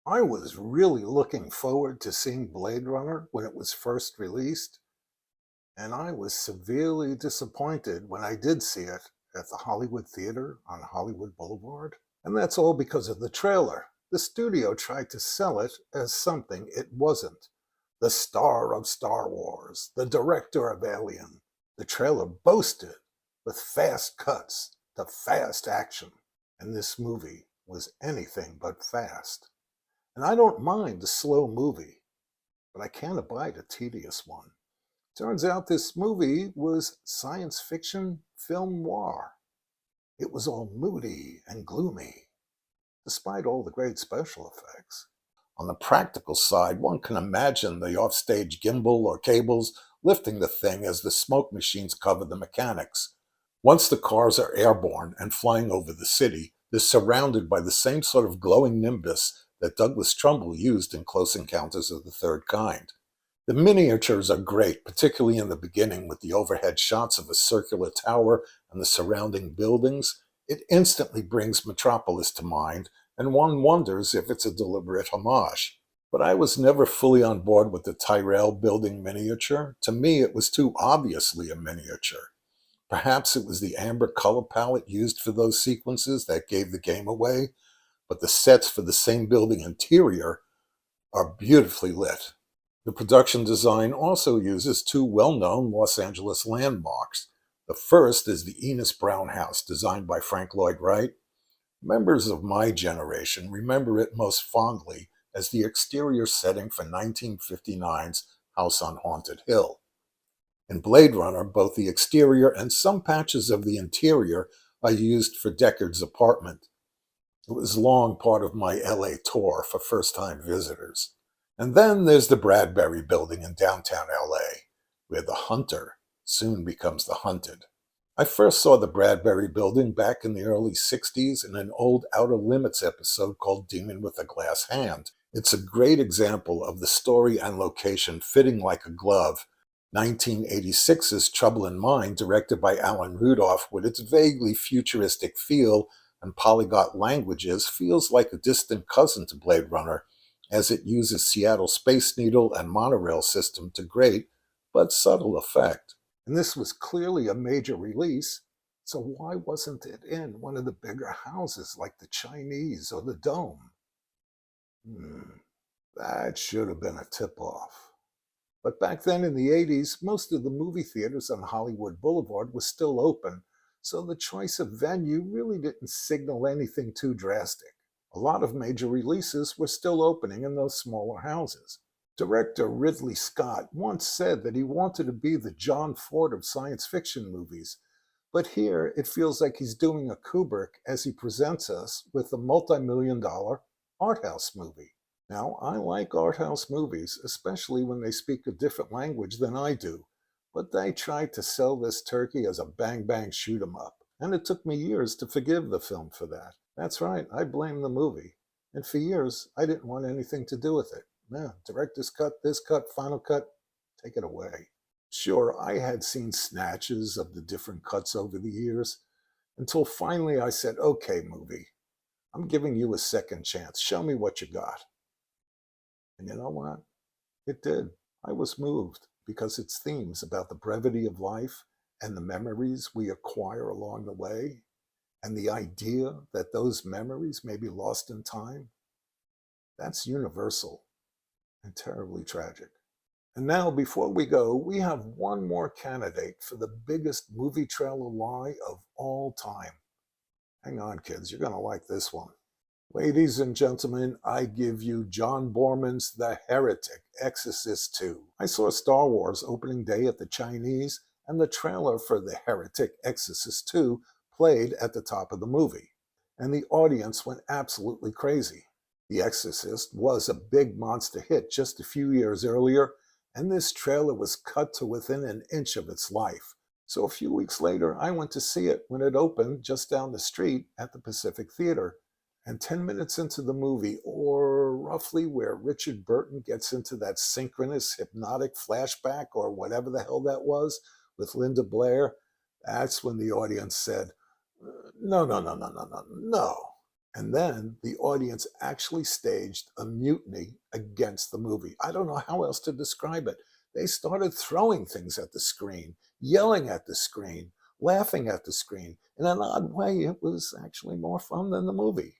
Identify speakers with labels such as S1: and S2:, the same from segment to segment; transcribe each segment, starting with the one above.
S1: I was really looking forward to seeing Blade Runner when it was first released, and I was severely disappointed when I did see it at the Hollywood Theater on Hollywood Boulevard. And that's all because of the trailer. The studio tried to sell it as something it wasn't. The star of Star Wars, the director of Alien. The trailer boasted with fast cuts to fast action, and this movie was anything but fast. And I don't mind a slow movie, but I can't abide a tedious one. Turns out this movie was science fiction film noir. It was all moody and gloomy, despite all the great special effects. On the practical side, one can imagine the offstage gimbal or cables lifting the thing as the smoke machines cover the mechanics. Once the cars are airborne and flying over the city, they're surrounded by the same sort of glowing nimbus that Douglas Trumbull used in Close Encounters of the Third Kind. The miniatures are great, particularly in the beginning with the overhead shots of a circular tower and the surrounding buildings. It instantly brings Metropolis to mind, and one wonders if it's a deliberate homage. But I was never fully on board with the Tyrell building miniature. To me, it was too obviously a miniature. Perhaps it was the amber color palette used for those sequences that gave the game away, but the sets for the same building interior are beautifully lit. The production design also uses two well-known Los Angeles landmarks. The first is the Enos Brown House, designed by Frank Lloyd Wright. Members of my generation remember it most fondly as the exterior setting for 1959's House on Haunted Hill. In Blade Runner, both the exterior and some patches of the interior are used for Deckard's apartment. It was long part of my LA tour for first-time visitors. And then there's the Bradbury Building in downtown LA, where the hunter soon becomes the hunted. I first saw the Bradbury Building back in the early 60s in an old Outer Limits episode called Demon with a Glass Hand. It's a great example of the story and location fitting like a glove. 1986's Trouble in Mind, directed by Alan Rudolph, with its vaguely futuristic feel and polyglot languages, feels like a distant cousin to Blade Runner, as it uses Seattle Space Needle and monorail system to great but subtle effect. And this was clearly a major release, so why wasn't it in one of the bigger houses like the Chinese or the Dome? That should have been a tip-off. But back then in the 80s, most of the movie theaters on Hollywood Boulevard were still open, so the choice of venue really didn't signal anything too drastic. A lot of major releases were still opening in those smaller houses. Director Ridley Scott once said that he wanted to be the John Ford of science fiction movies, but here it feels like he's doing a Kubrick as he presents us with a multi-million-dollar art house movie. Now, I like art house movies, especially when they speak a different language than I do, but they tried to sell this turkey as a bang-bang shoot-'em-up, and it took me years to forgive the film for that. That's right, I blame the movie. And for years, I didn't want anything to do with it. Man, director's cut, this cut, final cut, take it away. Sure, I had seen snatches of the different cuts over the years, until finally I said, okay, movie, I'm giving you a second chance. Show me what you got. And you know what? It did. I was moved because its themes about the brevity of life and the memories we acquire along the way, and the idea that those memories may be lost in time, that's universal and terribly tragic. And now, before we go, we have one more candidate for the biggest movie trailer lie of all time. Hang on, kids, you're going to like this one. Ladies and gentlemen, I give you John Borman's The Heretic, Exorcist II. I saw Star Wars opening day at the Chinese, and the trailer for The Heretic, Exorcist II played at the top of the movie, and the audience went absolutely crazy. The Exorcist was a big monster hit just a few years earlier, and this trailer was cut to within an inch of its life. So a few weeks later, I went to see it when it opened just down the street at the Pacific Theater. And 10 minutes into the movie, or roughly where Richard Burton gets into that synchronous hypnotic flashback or whatever the hell that was with Linda Blair, that's when the audience said, no, no, no, no, no, no, no. And then the audience actually staged a mutiny against the movie. I don't know how else to describe it. They started throwing things at the screen, yelling at the screen, laughing at the screen. In an odd way, it was actually more fun than the movie.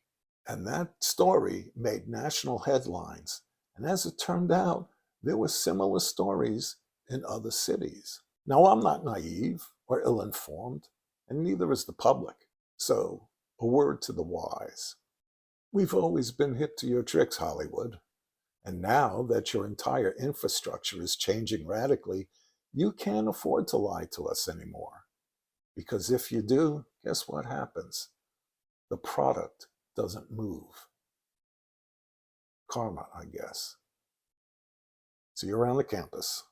S1: And that story made national headlines. And as it turned out, there were similar stories in other cities. Now, I'm not naive or ill-informed, and neither is the public. So, a word to the wise. We've always been hip to your tricks, Hollywood. And now that your entire infrastructure is changing radically, you can't afford to lie to us anymore. Because if you do, guess what happens? The product doesn't move. Karma, I guess. See you around the campus.